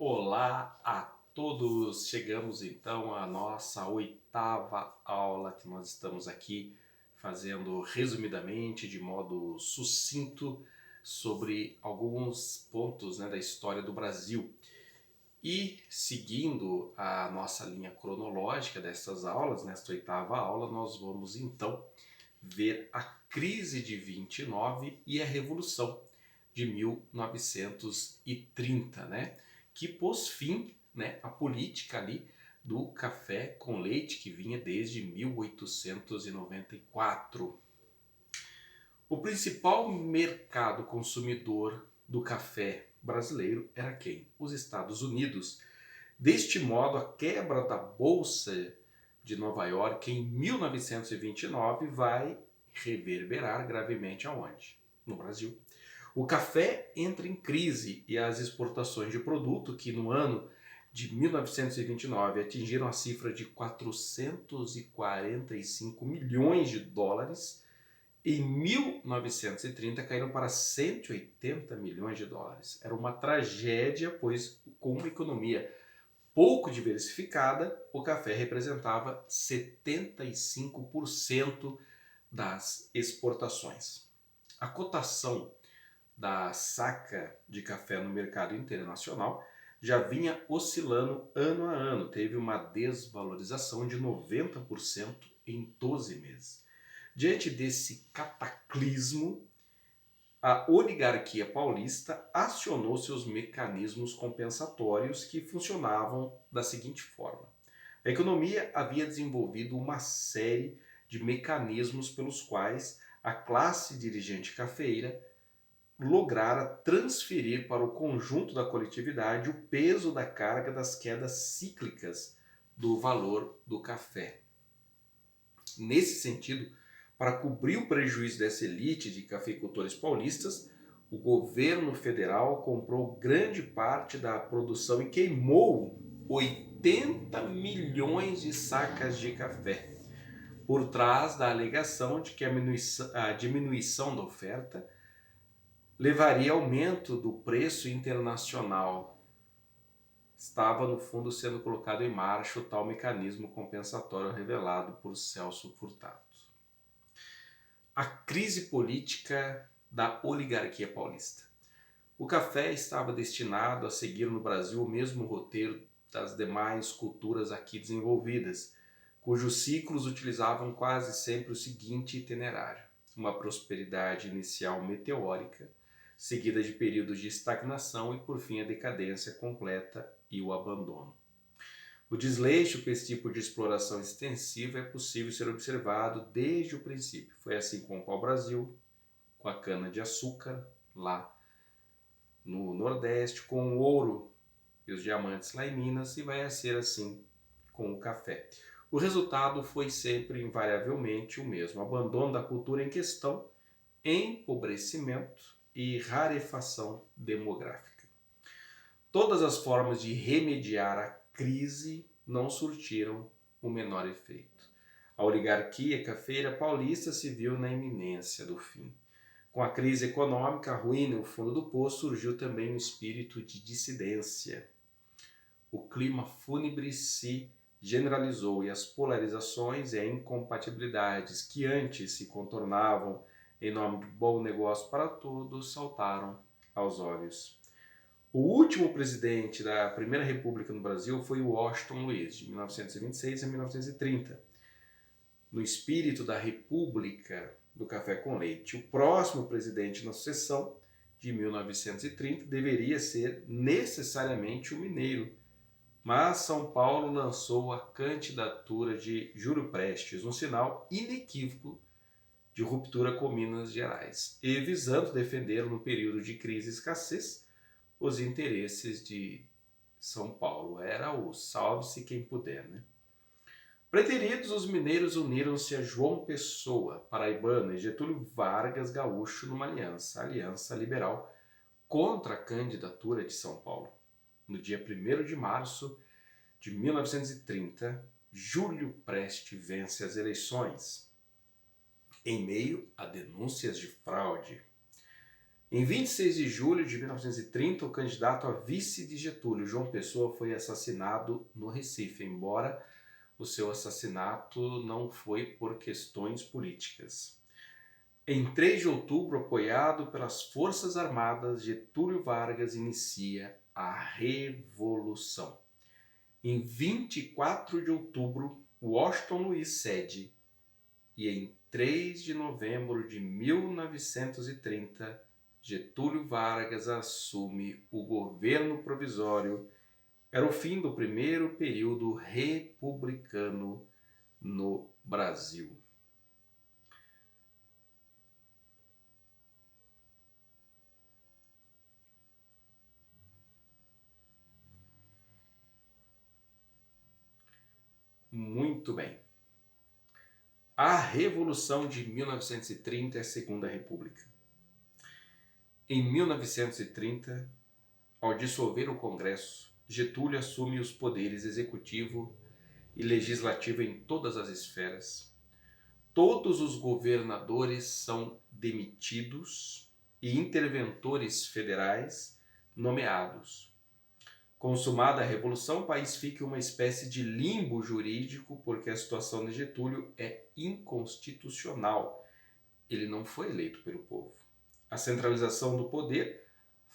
Olá a todos! Chegamos então à nossa oitava aula que nós estamos aqui fazendo resumidamente, de modo sucinto, sobre alguns pontos, da história do Brasil. E seguindo a nossa linha cronológica dessas aulas, nesta oitava aula, nós vamos então ver a crise de 29 e a Revolução de 1930, que pôs fim, à política ali do café com leite que vinha desde 1894. O principal mercado consumidor do café brasileiro era quem? Os Estados Unidos. Deste modo, a quebra da Bolsa de Nova York em 1929 vai reverberar gravemente aonde? No Brasil. O café entra em crise e as exportações de produto, que no ano de 1929 atingiram a cifra de 445 milhões de dólares, em 1930 caíram para 180 milhões de dólares. Era uma tragédia, pois com uma economia pouco diversificada, o café representava 75% das exportações. A cotação da saca de café no mercado internacional já vinha oscilando ano a ano, teve uma desvalorização de 90% em 12 meses. Diante desse cataclismo, a oligarquia paulista acionou seus mecanismos compensatórios que funcionavam da seguinte forma. A economia havia desenvolvido uma série de mecanismos pelos quais a classe dirigente cafeeira lograra transferir para o conjunto da coletividade o peso da carga das quedas cíclicas do valor do café. Nesse sentido, para cobrir o prejuízo dessa elite de cafeicultores paulistas, o governo federal comprou grande parte da produção e queimou 80 milhões de sacas de café, por trás da alegação de que a diminuição da oferta levaria ao aumento do preço internacional. Estava, no fundo, sendo colocado em marcha o tal mecanismo compensatório revelado por Celso Furtado. A crise política da oligarquia paulista. O café estava destinado a seguir no Brasil o mesmo roteiro das demais culturas aqui desenvolvidas, cujos ciclos utilizavam quase sempre o seguinte itinerário: uma prosperidade inicial meteórica, seguida de períodos de estagnação e, por fim, a decadência completa e o abandono. O desleixo com esse tipo de exploração extensiva é possível ser observado desde o princípio. Foi assim com o pau-brasil, com a cana-de-açúcar lá no Nordeste, com o ouro e os diamantes lá em Minas, e vai ser assim com o café. O resultado foi sempre, invariavelmente, o mesmo: abandono da cultura em questão, empobrecimento e rarefação demográfica. Todas as formas de remediar a crise não surtiram o menor efeito. A oligarquia cafeira paulista se viu na iminência do fim. Com a crise econômica, a ruína e o fundo do poço, surgiu também um espírito de dissidência. O clima fúnebre se generalizou e as polarizações e incompatibilidades que antes se contornavam em nome de bom negócio para todos saltaram aos olhos. O último presidente da Primeira República no Brasil foi Washington Luiz, de 1926 a 1930. No espírito da República do Café com Leite, o próximo presidente na sucessão, de 1930, deveria ser necessariamente o mineiro, mas São Paulo lançou a candidatura de Júlio Prestes, um sinal inequívoco de ruptura com Minas Gerais, e visando defender, no período de crise e escassez, os interesses de São Paulo. Era o salve-se quem puder, Preteridos, os mineiros uniram-se a João Pessoa, paraibano, e Getúlio Vargas, gaúcho, numa aliança liberal, contra a candidatura de São Paulo. No dia 1º de março de 1930, Júlio Prestes vence as eleições, em meio a denúncias de fraude. Em 26 de julho de 1930, o candidato a vice de Getúlio, João Pessoa, foi assassinado no Recife, embora o seu assassinato não foi por questões políticas. Em 3 de outubro, apoiado pelas Forças Armadas, Getúlio Vargas inicia a Revolução. Em 24 de outubro, Washington Luiz cede e em 3 de novembro de 1930, Getúlio Vargas assume o governo provisório. Era o fim do primeiro período republicano no Brasil. Muito bem. A Revolução de 1930 é a Segunda República. Em 1930, ao dissolver o Congresso, Getúlio assume os poderes executivo e legislativo em todas as esferas. Todos os governadores são demitidos e interventores federais nomeados. Consumada a Revolução, o país fica em uma espécie de limbo jurídico porque a situação de Getúlio é inconstitucional. Ele não foi eleito pelo povo. A centralização do poder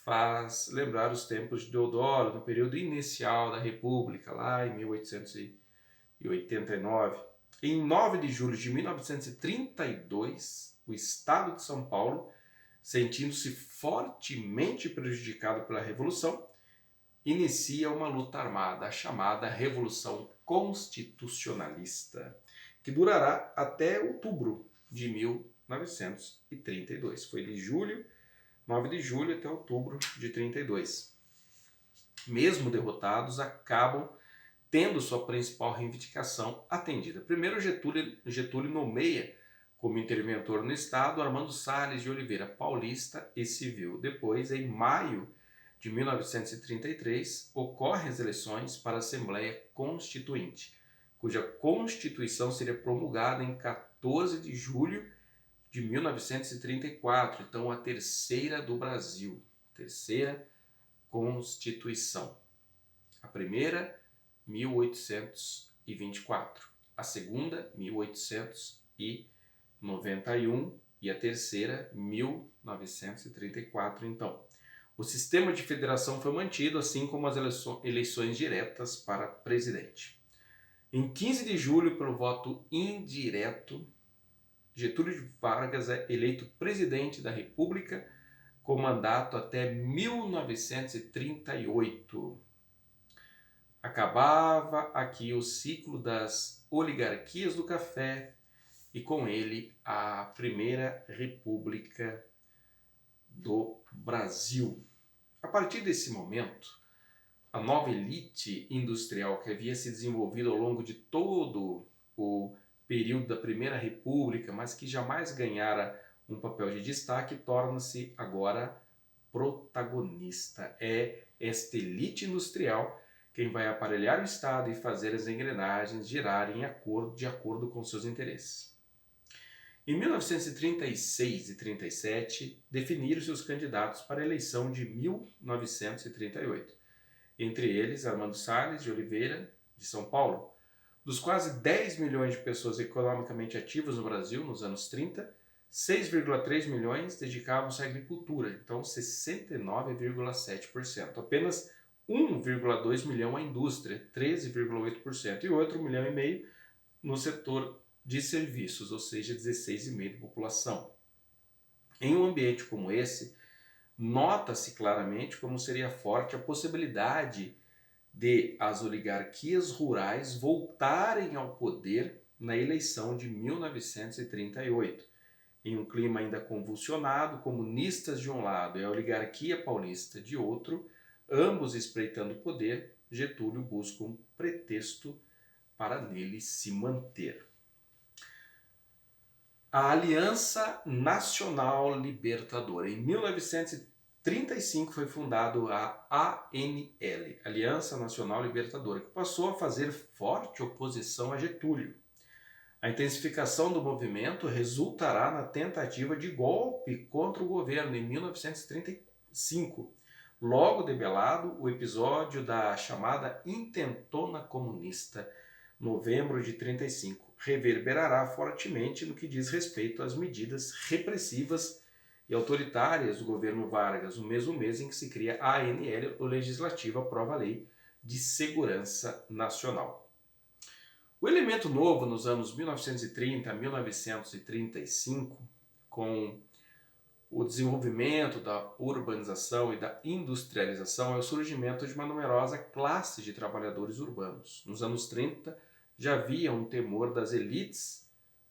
faz lembrar os tempos de Deodoro, no período inicial da República, lá em 1889. Em 9 de julho de 1932, o Estado de São Paulo, sentindo-se fortemente prejudicado pela Revolução, inicia uma luta armada, a chamada Revolução Constitucionalista, que durará até outubro de 1932. Foi de 9 de julho até outubro de 32. Mesmo derrotados, acabam tendo sua principal reivindicação atendida. Primeiro, Getúlio nomeia como interventor no Estado Armando Salles de Oliveira, paulista e civil. Depois, em maio de 1933, ocorrem as eleições para a Assembleia Constituinte, cuja Constituição seria promulgada em 14 de julho de 1934, então a terceira do Brasil, terceira Constituição. A primeira, 1824, a segunda, 1891 e a terceira, 1934, então. O sistema de federação foi mantido, assim como as eleições diretas para presidente. Em 15 de julho, pelo voto indireto, Getúlio Vargas é eleito presidente da República com mandato até 1938. Acabava aqui o ciclo das oligarquias do café e com ele a Primeira República do Brasil. A partir desse momento, a nova elite industrial que havia se desenvolvido ao longo de todo o período da Primeira República, mas que jamais ganhara um papel de destaque, torna-se agora protagonista. É esta elite industrial quem vai aparelhar o Estado e fazer as engrenagens girarem de acordo com seus interesses. Em 1936 e 37, definiram-se os candidatos para a eleição de 1938. Entre eles, Armando Salles de Oliveira, de São Paulo. Dos quase 10 milhões de pessoas economicamente ativas no Brasil nos anos 30, 6,3 milhões dedicavam-se à agricultura, então 69,7%. Apenas 1,2 milhão à indústria, 13,8%, e outro 1,5 milhão no setor de serviços, ou seja, 16,5% da população. Em um ambiente como esse, nota-se claramente como seria forte a possibilidade de as oligarquias rurais voltarem ao poder na eleição de 1938. Em um clima ainda convulsionado, comunistas de um lado e a oligarquia paulista de outro, ambos espreitando o poder, Getúlio busca um pretexto para nele se manter. A Aliança Nacional Libertadora. Em 1935 foi fundado a ANL, Aliança Nacional Libertadora, que passou a fazer forte oposição a Getúlio. A intensificação do movimento resultará na tentativa de golpe contra o governo em 1935. Logo debelado, o episódio da chamada Intentona Comunista, novembro de 35, reverberará fortemente no que diz respeito às medidas repressivas e autoritárias do governo Vargas, no mesmo mês em que se cria a ANL, o Legislativo aprova a Lei de Segurança Nacional. O elemento novo nos anos 1930 a 1935, com o desenvolvimento da urbanização e da industrialização, é o surgimento de uma numerosa classe de trabalhadores urbanos. Nos anos 30, já havia um temor das elites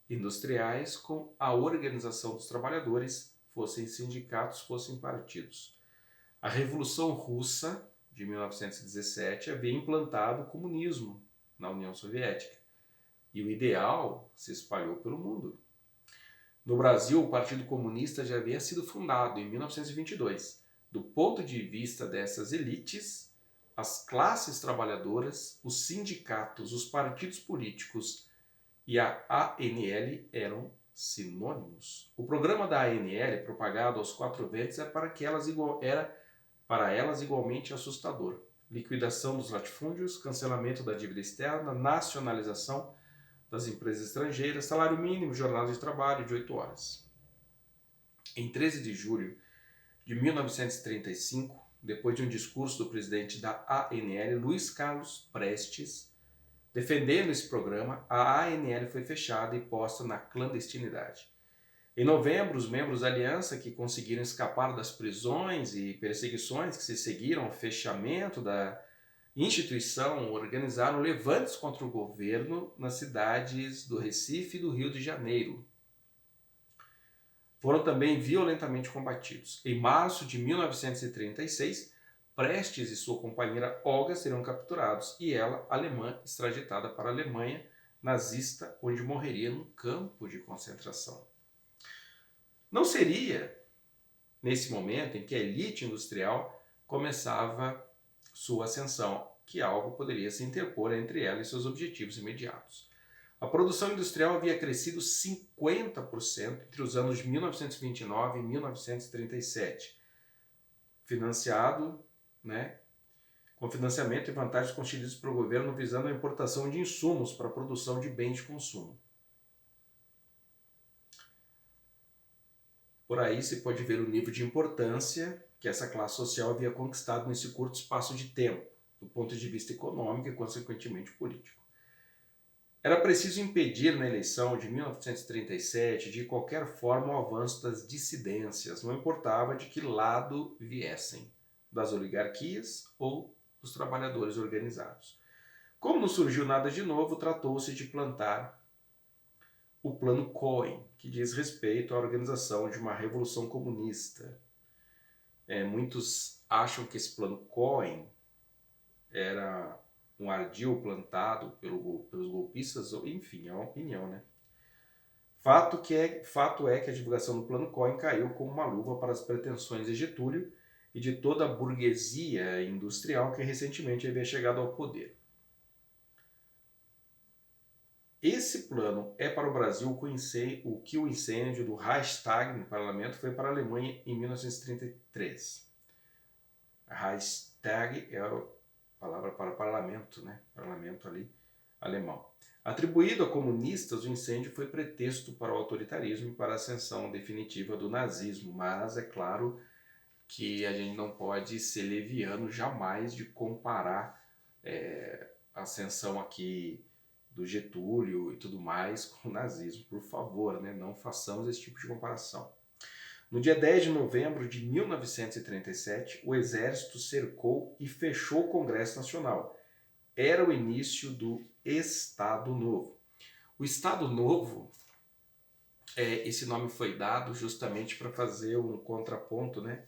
industriais com a organização dos trabalhadores, fossem sindicatos, fossem partidos. A Revolução Russa, de 1917, havia implantado o comunismo na União Soviética, e o ideal se espalhou pelo mundo. No Brasil, o Partido Comunista já havia sido fundado em 1922. Do ponto de vista dessas elites, as classes trabalhadoras, os sindicatos, os partidos políticos e a ANL eram sinônimos. O programa da ANL, propagado aos quatro ventos, era para elas igualmente assustador. Liquidação dos latifúndios, cancelamento da dívida externa, nacionalização das empresas estrangeiras, salário mínimo, jornada de trabalho de 8 horas. Em 13 de julho de 1935, depois de um discurso do presidente da ANL, Luiz Carlos Prestes, defendendo esse programa, a ANL foi fechada e posta na clandestinidade. Em novembro, os membros da aliança que conseguiram escapar das prisões e perseguições que se seguiram ao fechamento da instituição organizaram levantes contra o governo nas cidades do Recife e do Rio de Janeiro. Foram também violentamente combatidos. Em março de 1936, Prestes e sua companheira Olga seriam capturados e ela, alemã, extraditada para a Alemanha nazista, onde morreria num campo de concentração. Não seria nesse momento em que a elite industrial começava sua ascensão, que algo poderia se interpor entre ela e seus objetivos imediatos. A produção industrial havia crescido 50% entre os anos de 1929 e 1937, com financiamento e vantagens concedidos pelo governo visando a importação de insumos para a produção de bens de consumo. Por aí se pode ver o nível de importância que essa classe social havia conquistado nesse curto espaço de tempo, do ponto de vista econômico e, consequentemente, político. Era preciso impedir na eleição de 1937, de qualquer forma, o avanço das dissidências, não importava de que lado viessem, das oligarquias ou dos trabalhadores organizados. Como não surgiu nada de novo, tratou-se de plantar o Plano Cohen, que diz respeito à organização de uma revolução comunista. Muitos acham que esse Plano Cohen era um ardil plantado pelos golpistas, enfim, é uma opinião, né? Fato é que a divulgação do Plano Cohen caiu como uma luva para as pretensões de Getúlio e de toda a burguesia industrial que recentemente havia chegado ao poder. Esse plano é para o Brasil o que o incêndio do Reichstag no parlamento foi para a Alemanha em 1933. Reichstag é a palavra para parlamento, né? Parlamento ali, alemão. Atribuído a comunistas, o incêndio foi pretexto para o autoritarismo e para a ascensão definitiva do nazismo, mas é claro que a gente não pode ser leviano jamais de comparar a ascensão aqui do Getúlio e tudo mais com o nazismo. Por favor, né? Não façamos esse tipo de comparação. No dia 10 de novembro de 1937, o exército cercou e fechou o Congresso Nacional. Era o início do Estado Novo. O Estado Novo, esse nome foi dado justamente para fazer um contraponto, né,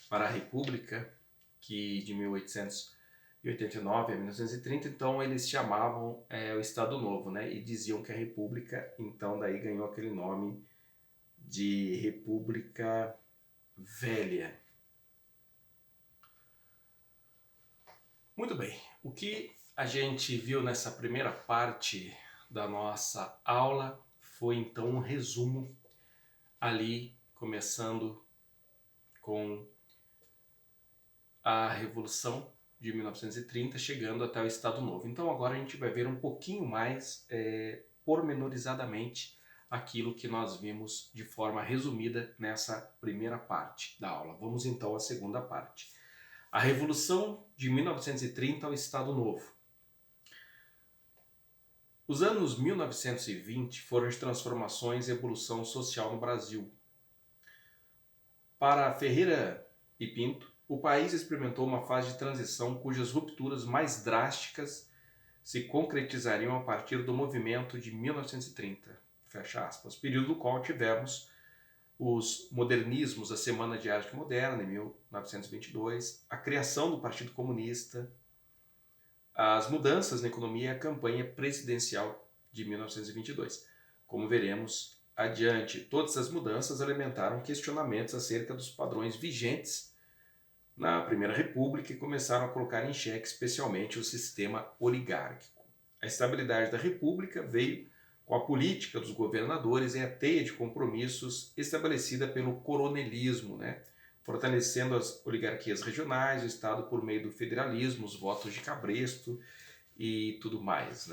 para a República, que de 1889 a 1930, então eles chamavam o Estado Novo, né, e diziam que a República, então daí ganhou aquele nome de República Velha. Muito bem, o que a gente viu nessa primeira parte da nossa aula foi então um resumo ali, começando com a Revolução de 1930, chegando até o Estado Novo. Então agora a gente vai ver um pouquinho mais pormenorizadamente aquilo que nós vimos de forma resumida nessa primeira parte da aula. Vamos então à segunda parte. A Revolução de 1930 ao Estado Novo. Os anos 1920 foram de transformações e evolução social no Brasil. Para Ferreira e Pinto, o país experimentou uma fase de transição cujas rupturas mais drásticas se concretizariam a partir do movimento de 1930, fecha aspas, período do qual tivemos os modernismos, a Semana de Arte Moderna, em 1922, a criação do Partido Comunista, as mudanças na economia e a campanha presidencial de 1922. Como veremos adiante, todas essas mudanças alimentaram questionamentos acerca dos padrões vigentes na Primeira República e começaram a colocar em xeque especialmente o sistema oligárquico. A estabilidade da República veio com a política dos governadores e a teia de compromissos estabelecida pelo coronelismo, fortalecendo as oligarquias regionais, o Estado por meio do federalismo, os votos de cabresto e tudo mais.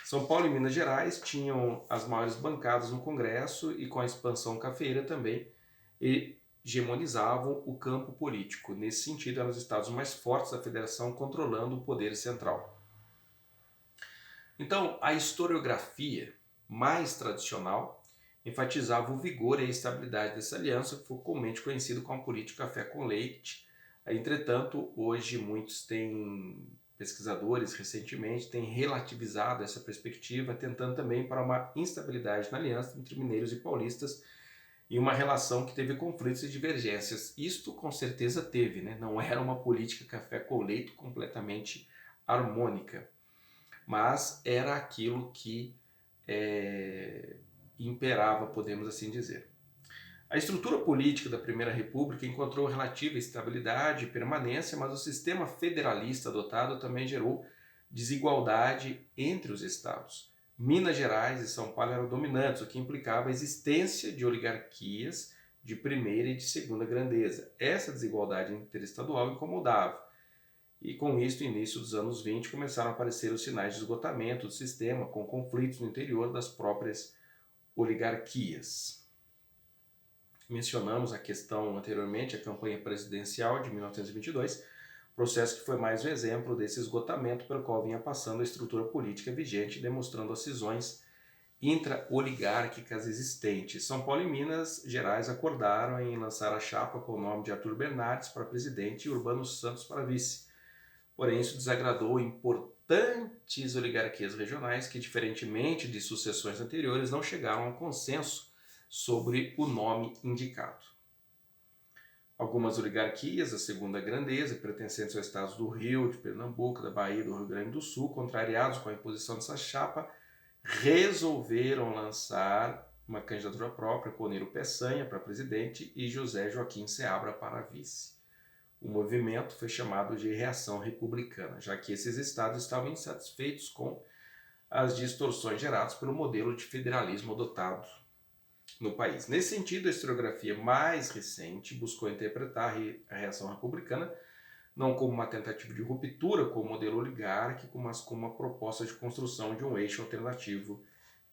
São Paulo e Minas Gerais tinham as maiores bancadas no Congresso e com a expansão cafeeira também hegemonizavam o campo político. Nesse sentido, eram os estados mais fortes da federação controlando o poder central. Então, a historiografia mais tradicional enfatizava o vigor e a estabilidade dessa aliança, que foi comumente conhecido como política café com leite. Entretanto, hoje muitos pesquisadores recentemente têm relativizado essa perspectiva, tentando também para uma instabilidade na aliança entre mineiros e paulistas e uma relação que teve conflitos e divergências. Isto com certeza teve, não era uma política café com leite completamente harmônica, mas era aquilo que imperava, podemos assim dizer. A estrutura política da Primeira República encontrou relativa estabilidade e permanência, mas o sistema federalista adotado também gerou desigualdade entre os estados. Minas Gerais e São Paulo eram dominantes, o que implicava a existência de oligarquias de primeira e de segunda grandeza. Essa desigualdade interestadual incomodava. E com isso, no início dos anos 20, começaram a aparecer os sinais de esgotamento do sistema, com conflitos no interior das próprias oligarquias. Mencionamos a questão anteriormente, a campanha presidencial de 1922, processo que foi mais um exemplo desse esgotamento pelo qual vinha passando a estrutura política vigente, demonstrando as cisões intra-oligárquicas existentes. São Paulo e Minas Gerais acordaram em lançar a chapa com o nome de Arthur Bernardes para presidente e Urbano Santos para vice. Porém, isso desagradou importantes oligarquias regionais que, diferentemente de sucessões anteriores, não chegaram a um consenso sobre o nome indicado. Algumas oligarquias, a segunda grandeza, pertencentes aos estados do Rio, de Pernambuco, da Bahia e do Rio Grande do Sul, contrariados com a imposição dessa chapa, resolveram lançar uma candidatura própria com Niro Peçanha para presidente e José Joaquim Seabra para vice. O movimento foi chamado de Reação Republicana, já que esses estados estavam insatisfeitos com as distorções geradas pelo modelo de federalismo adotado no país. Nesse sentido, a historiografia mais recente buscou interpretar a reação republicana não como uma tentativa de ruptura com o modelo oligárquico, mas como uma proposta de construção de um eixo alternativo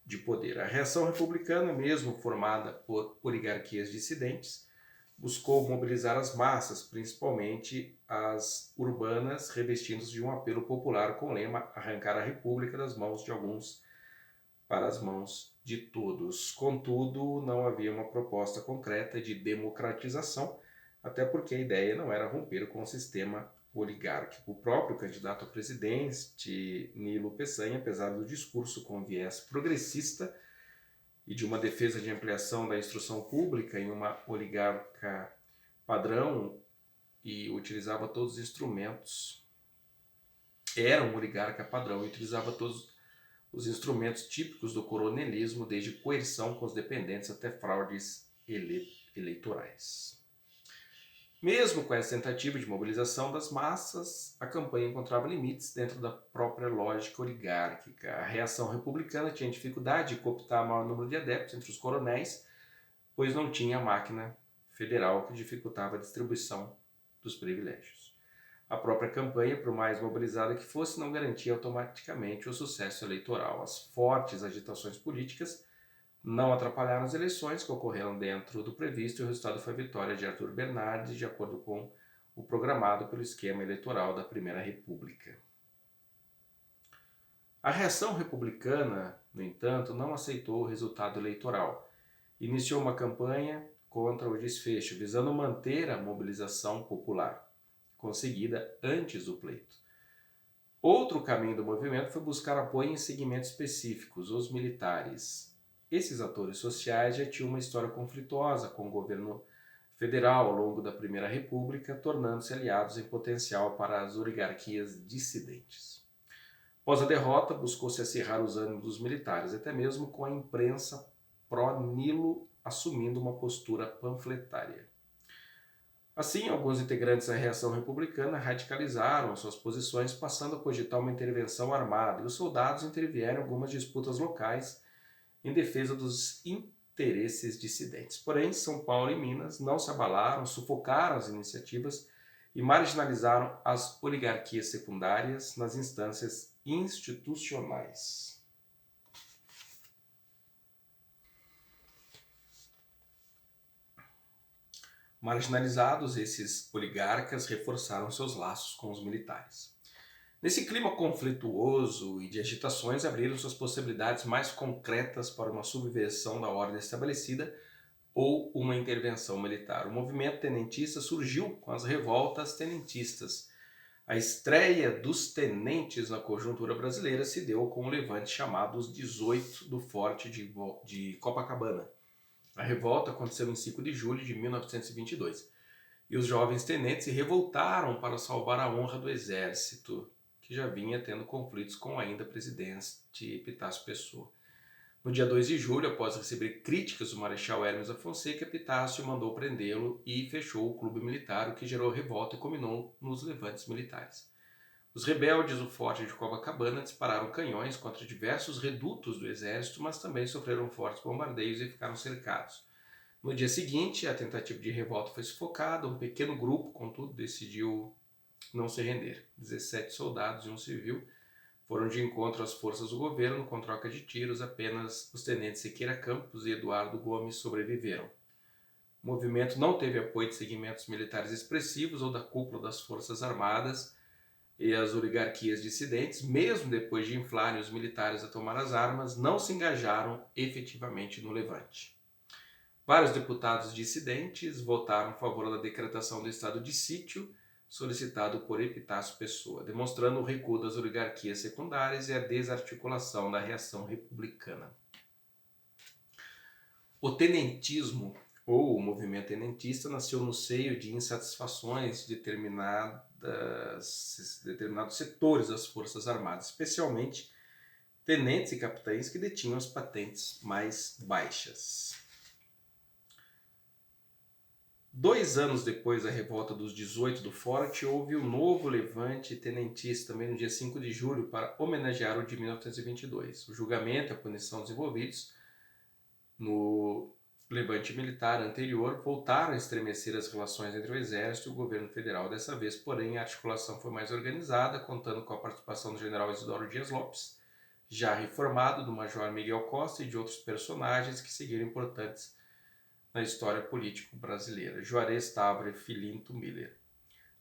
de poder. A reação republicana, mesmo formada por oligarquias dissidentes, buscou mobilizar as massas, principalmente as urbanas, revestindo-se de um apelo popular com o lema "arrancar a república das mãos de alguns para as mãos de todos". Contudo, não havia uma proposta concreta de democratização, até porque a ideia não era romper com o sistema oligárquico. O próprio candidato a presidente, Nilo Peçanha, apesar do discurso com viés progressista e de uma defesa de ampliação da instrução pública em uma oligarca padrão, e utilizava todos os instrumentos, era um oligarca padrão e utilizava todos os instrumentos típicos do coronelismo, desde coerção com os dependentes até fraudes eleitorais. Mesmo com essa tentativa de mobilização das massas, a campanha encontrava limites dentro da própria lógica oligárquica. A reação republicana tinha dificuldade de cooptar maior número de adeptos entre os coronéis, pois não tinha a máquina federal que dificultava a distribuição dos privilégios. A própria campanha, por mais mobilizada que fosse, não garantia automaticamente o sucesso eleitoral. As fortes agitações políticas não atrapalharam as eleições que ocorreram dentro do previsto e o resultado foi a vitória de Arthur Bernardes, de acordo com o programado pelo esquema eleitoral da Primeira República. A reação republicana, no entanto, não aceitou o resultado eleitoral. Iniciou uma campanha contra o desfecho, visando manter a mobilização popular, conseguida antes do pleito. Outro caminho do movimento foi buscar apoio em segmentos específicos, os militares. Esses atores sociais já tinham uma história conflituosa com o governo federal ao longo da Primeira República, tornando-se aliados em potencial para as oligarquias dissidentes. Após a derrota, buscou-se acirrar os ânimos dos militares, até mesmo com a imprensa pró-Nilo assumindo uma postura panfletária. Assim, alguns integrantes da reação republicana radicalizaram suas posições, passando a cogitar uma intervenção armada, e os soldados intervieram em algumas disputas locais em defesa dos interesses dissidentes. Porém, São Paulo e Minas não se abalaram, sufocaram as iniciativas e marginalizaram as oligarquias secundárias nas instâncias institucionais. Marginalizados, esses oligarcas reforçaram seus laços com os militares. Nesse clima conflituoso e de agitações, abriram suas possibilidades mais concretas para uma subversão da ordem estabelecida ou uma intervenção militar. O movimento tenentista surgiu com as revoltas tenentistas. A estreia dos tenentes na conjuntura brasileira se deu com o levante chamado os 18 do Forte de Copacabana. A revolta aconteceu em 5 de julho de 1922 e os jovens tenentes se revoltaram para salvar a honra do exército, que já vinha tendo conflitos com o ainda presidente Epitácio Pessoa. No dia 2 de julho, após receber críticas do Marechal Hermes da Fonseca, Epitácio mandou prendê-lo e fechou o clube militar, o que gerou revolta e culminou nos levantes militares. Os rebeldes do Forte de Copacabana dispararam canhões contra diversos redutos do exército, mas também sofreram fortes bombardeios e ficaram cercados. No dia seguinte, a tentativa de revolta foi sufocada, um pequeno grupo, contudo, decidiu não se render. 17 soldados e um civil foram de encontro às forças do governo com troca de tiros, apenas os tenentes Siqueira Campos e Eduardo Gomes sobreviveram. O movimento não teve apoio de segmentos militares expressivos ou da cúpula das Forças Armadas, e as oligarquias dissidentes, mesmo depois de inflarem os militares a tomar as armas, não se engajaram efetivamente no levante. Vários deputados dissidentes votaram a favor da decretação do estado de sítio solicitado por Epitácio Pessoa, demonstrando o recuo das oligarquias secundárias e a desarticulação da reação republicana. O tenentismo, ou o movimento tenentista, nasceu no seio de insatisfações de determinados setores das Forças Armadas, especialmente tenentes e capitães que detinham as patentes mais baixas. 2 anos depois da revolta dos 18 do Forte, houve um novo levante tenentista, também no dia 5 de julho, para homenagear o de 1922. O julgamento e a punição dos envolvidos no levante militar anterior voltaram a estremecer as relações entre o Exército e o governo federal. Dessa vez, porém, a articulação foi mais organizada, contando com a participação do general Isidoro Dias Lopes, já reformado, do major Miguel Costa e de outros personagens que seguiram importantes na história política brasileira, Juarez Távora e Filinto Miller.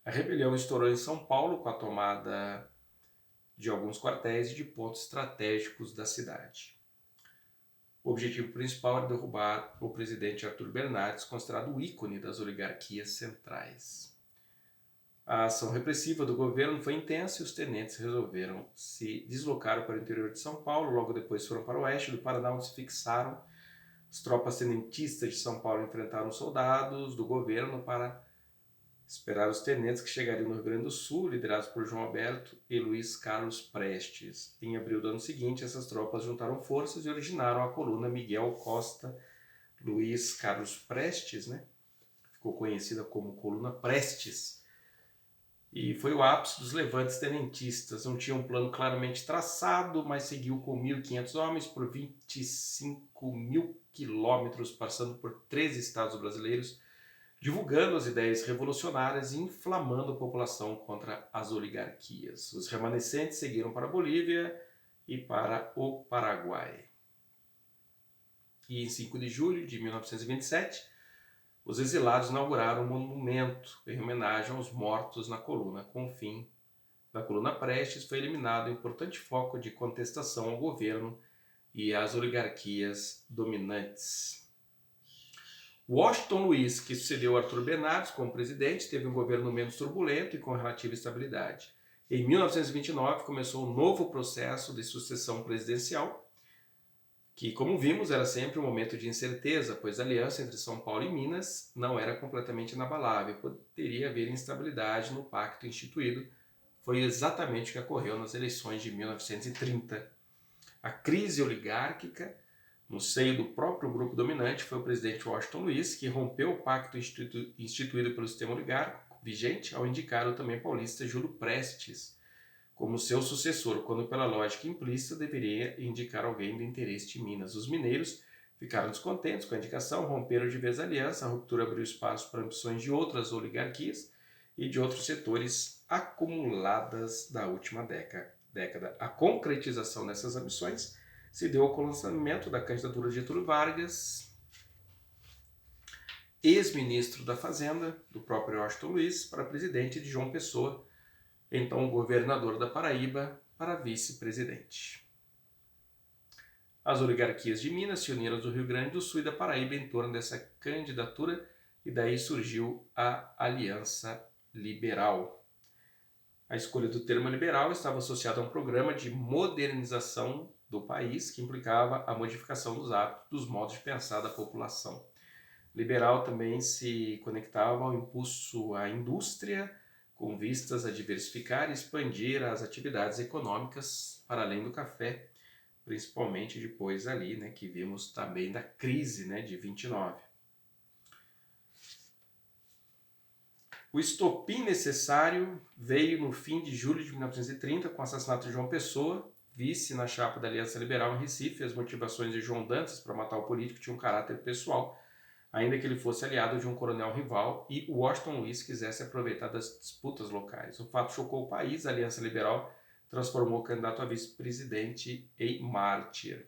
A rebelião estourou em São Paulo com a tomada de alguns quartéis e de pontos estratégicos da cidade. O objetivo principal era derrubar o presidente Arthur Bernardes, considerado o ícone das oligarquias centrais. A ação repressiva do governo foi intensa e os tenentes resolveram se deslocar para o interior de São Paulo. Logo depois foram para o oeste do Paraná, onde se fixaram. As tropas tenentistas de São Paulo enfrentaram soldados do governo para esperar os tenentes que chegariam no Rio Grande do Sul, liderados por João Alberto e Luiz Carlos Prestes. Em abril do ano seguinte, essas tropas juntaram forças e originaram a coluna Miguel Costa Luiz Carlos Prestes, ficou conhecida como Coluna Prestes, e foi o ápice dos levantes tenentistas. Não tinha um plano claramente traçado, mas seguiu com 1.500 homens por 25 mil quilômetros, passando por 13 estados brasileiros, divulgando as ideias revolucionárias e inflamando a população contra as oligarquias. Os remanescentes seguiram para a Bolívia e para o Paraguai. E em 5 de julho de 1927, os exilados inauguraram um monumento em homenagem aos mortos na coluna. Com o fim da Coluna Prestes, foi eliminado um importante foco de contestação ao governo e às oligarquias dominantes. Washington Luiz, que sucedeu Arthur Bernardes como presidente, teve um governo menos turbulento e com relativa estabilidade. Em 1929, começou um novo processo de sucessão presidencial, que, como vimos, era sempre um momento de incerteza, pois a aliança entre São Paulo e Minas não era completamente inabalável, poderia haver instabilidade no pacto instituído. Foi exatamente o que ocorreu nas eleições de 1930. A crise oligárquica no seio do próprio grupo dominante foi o presidente Washington Luiz, que rompeu o pacto instituído pelo sistema oligárquico vigente ao indicar o também paulista Júlio Prestes como seu sucessor, quando pela lógica implícita deveria indicar alguém do interesse de Minas. Os mineiros ficaram descontentes com a indicação, romperam de vez a aliança, a ruptura abriu espaço para ambições de outras oligarquias e de outros setores acumuladas da última década. A concretização dessas ambições se deu com o lançamento da candidatura de Getúlio Vargas, ex-ministro da Fazenda, do próprio Washington Luiz, para presidente, de João Pessoa, então governador da Paraíba, para vice-presidente. As oligarquias de Minas se uniram do Rio Grande do Sul e da Paraíba em torno dessa candidatura e daí surgiu a Aliança Liberal. A escolha do termo liberal estava associada a um programa de modernização do país que implicava a modificação dos hábitos, dos modos de pensar da população. Liberal também se conectava ao impulso à indústria, com vistas a diversificar e expandir as atividades econômicas para além do café, principalmente depois ali, que vimos também da crise, de 29. O estopim necessário veio no fim de julho de 1930 com o assassinato de João Pessoa, vice na chapa da Aliança Liberal em Recife. As motivações de João Dantas para matar o político tinham um caráter pessoal, ainda que ele fosse aliado de um coronel rival e Washington Luiz quisesse aproveitar das disputas locais. O fato chocou o país, a Aliança Liberal transformou o candidato a vice-presidente em mártir.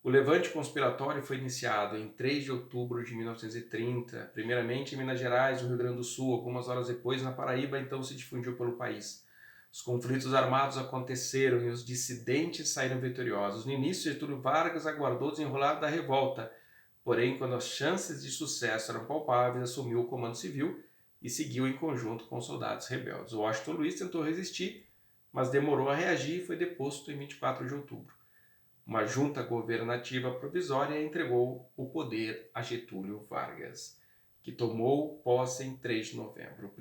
O levante conspiratório foi iniciado em 3 de outubro de 1930, primeiramente em Minas Gerais, no Rio Grande do Sul, algumas horas depois na Paraíba, então se difundiu pelo país. Os conflitos armados aconteceram e os dissidentes saíram vitoriosos. No início, Getúlio Vargas aguardou o desenrolar da revolta, porém, quando as chances de sucesso eram palpáveis, assumiu o comando civil e seguiu em conjunto com os soldados rebeldes. O Washington Luiz tentou resistir, mas demorou a reagir e foi deposto em 24 de outubro. Uma junta governativa provisória entregou o poder a Getúlio Vargas, que tomou posse em 3 de novembro.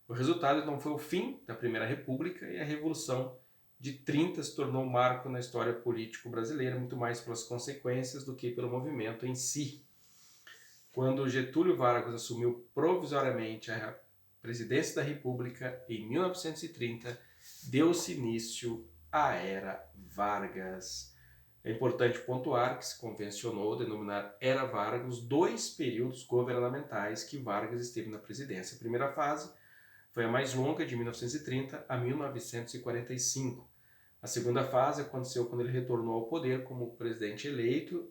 O resultado não foi o fim da Primeira República e a Revolução de 30 se tornou um marco na história política brasileira, muito mais pelas consequências do que pelo movimento em si. Quando Getúlio Vargas assumiu provisoriamente a presidência da República em 1930, deu-se início à Era Vargas. É importante pontuar que se convencionou denominar Era Vargas os 2 períodos governamentais que Vargas esteve na presidência. A primeira fase foi a mais longa, de 1930 a 1945. A segunda fase aconteceu quando ele retornou ao poder como presidente eleito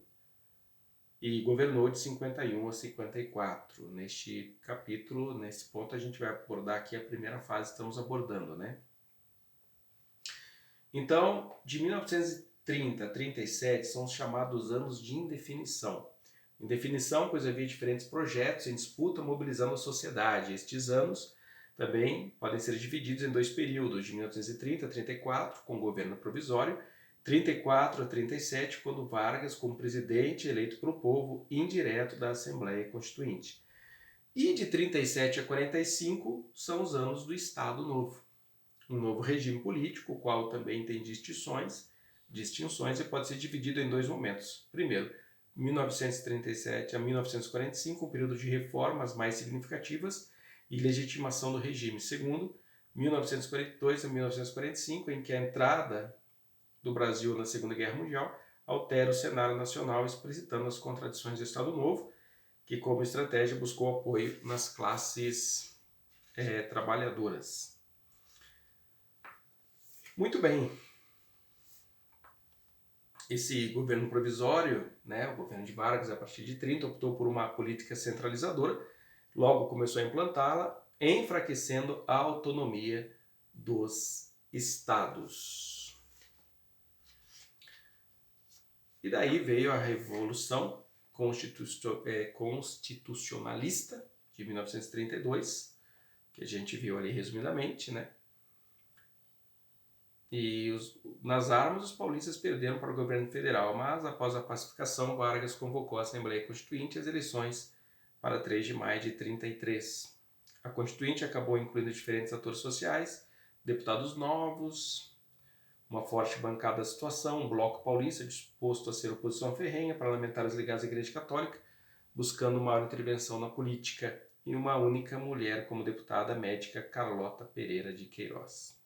e governou de 51 a 54. Neste capítulo, nesse ponto, a gente vai abordar aqui a primeira fase que estamos abordando, Então, de 1930 a 37 são os chamados anos de indefinição. Indefinição, pois havia diferentes projetos em disputa mobilizando a sociedade. Estes anos também podem ser divididos em 2 períodos, de 1930 a 34, com governo provisório, 34 a 37, quando Vargas, como presidente eleito pelo povo, indireto da Assembleia Constituinte. E de 37 a 45 são os anos do Estado Novo. Um novo regime político, o qual também tem distinções e pode ser dividido em 2 momentos. Primeiro, 1937 a 1945, um período de reformas mais significativas e legitimação do regime. Segundo, 1942 a 1945, em que a entrada do Brasil na Segunda Guerra Mundial altera o cenário nacional, explicitando as contradições do Estado Novo, que como estratégia buscou apoio nas classes trabalhadoras. Muito bem. Esse governo provisório, né, o governo de Vargas, a partir de 30, optou por uma política centralizadora, logo começou a implantá-la, enfraquecendo a autonomia dos estados. E daí veio a Revolução Constitucionalista de 1932, que a gente viu ali resumidamente, né? E nas armas, os paulistas perderam para o governo federal, mas após a pacificação, Vargas convocou a Assembleia Constituinte e as eleições para 3 de maio de 33. A Constituinte acabou incluindo diferentes atores sociais, deputados novos, uma forte bancada da situação, um bloco paulista disposto a ser oposição ferrenha, parlamentares ligados à Igreja Católica, buscando maior intervenção na política, e uma única mulher como deputada, a médica Carlota Pereira de Queiroz.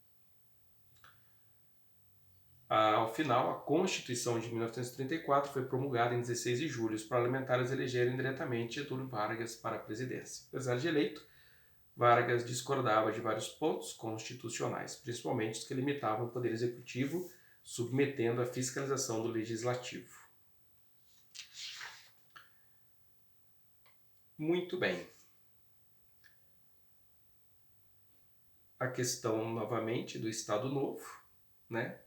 Ao final, a Constituição de 1934 foi promulgada em 16 de julho. Os parlamentares elegeram diretamente Getúlio Vargas para a presidência. Apesar de eleito, Vargas discordava de vários pontos constitucionais, principalmente os que limitavam o poder executivo, submetendo a fiscalização do legislativo. Muito bem. A questão, novamente, do Estado Novo, né?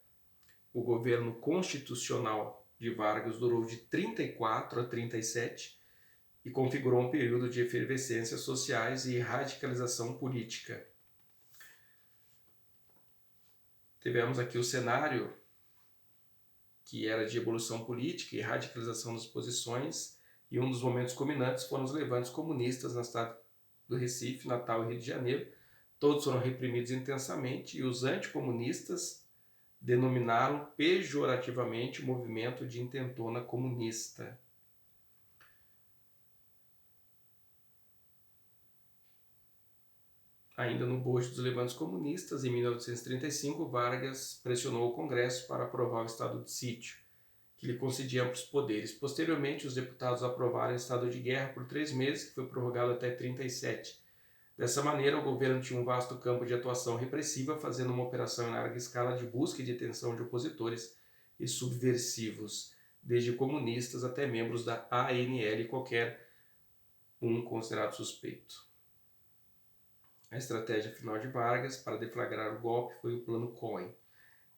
O governo constitucional de Vargas durou de 34 a 37 e configurou um período de efervescências sociais e radicalização política. Tivemos aqui o cenário que era de evolução política e radicalização das posições, e um dos momentos culminantes foram os levantes comunistas na cidade do Recife, Natal e Rio de Janeiro. Todos foram reprimidos intensamente e os anticomunistas denominaram pejorativamente o movimento de intentona comunista. Ainda no bojo dos levantes comunistas, em 1935, Vargas pressionou o Congresso para aprovar o estado de sítio, que lhe concedia amplos poderes. Posteriormente, os deputados aprovaram o estado de guerra por 3 meses, que foi prorrogado até 37. Dessa maneira, o governo tinha um vasto campo de atuação repressiva, fazendo uma operação em larga escala de busca e detenção de opositores e subversivos, desde comunistas até membros da ANL, qualquer um considerado suspeito. A estratégia final de Vargas para deflagrar o golpe foi o Plano Cohen.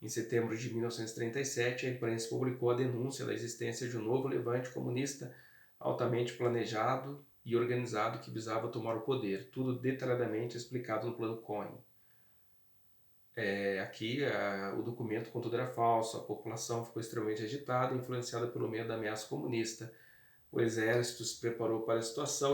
Em setembro de 1937, a imprensa publicou a denúncia da existência de um novo levante comunista altamente planejado e organizado que visava tomar o poder, tudo detalhadamente explicado no Plano Cohen. Aqui o documento, contudo, era falso, a população ficou extremamente agitada e influenciada pelo medo da ameaça comunista. O exército se preparou para a situação